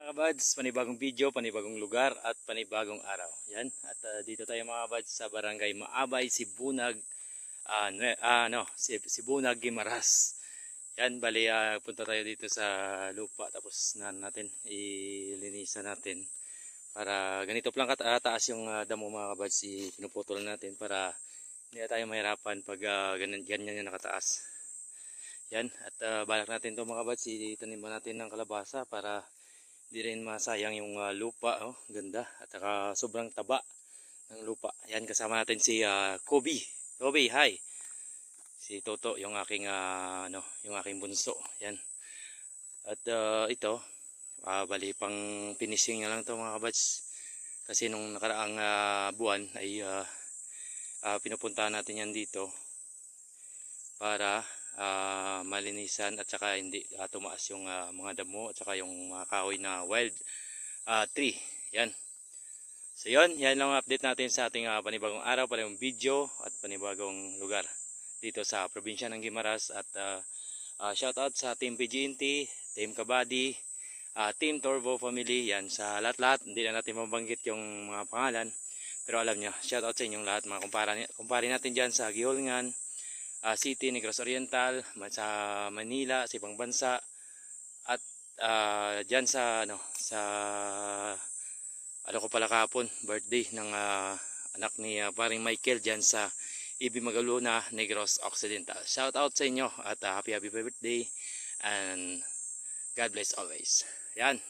Mga buds, panibagong video, panibagong lugar at panibagong araw. Yan. At dito tayo mga buds sa barangay Maabay, Sibunag, Sibunag, Guimaras. Yan, bali punta tayo dito sa lupa tapos natin ilinisan natin para ganito lang kataas yung damo mga buds, pinuputol natin para hindi na tayo mahirapan pag ganyan yung nakataas. Yan, at balak natin to mga buds, itanim natin ng kalabasa para di rin masayang yung lupa. Oh, ganda at saka sobrang taba ng lupa. Yan, kasama natin si Kobe. Kobe, hi. Si Toto, yung aking yung aking bunso. Yan. At ito, bali pang finishing na lang to mga kabats. Kasi nung nakaraang buwan ay pinupuntahan natin yan dito para malinisan at saka hindi tumaas yung mga damo at saka yung mga kahoy na wild tree. Yan. So yan lang ang update natin sa ating panibagong araw, panibagong video at panibagong lugar dito sa probinsya ng Guimaras. At shoutout sa Team PGNT, Team Kabady, Team Torvo Family. Yan, sa lahat-lahat, hindi na natin mabanggit yung mga pangalan, pero alam nyo, shoutout sa inyong lahat mga kumpare natin dyan sa Giholngan City, Negros Oriental, sa Manila, sa ibang bansa, at dyan sa ko pala kahapon, birthday ng anak ni paring Michael dyan sa Ibi Magaluna, Negros Occidental. Shout out sa inyo at happy birthday and God bless always. Yan.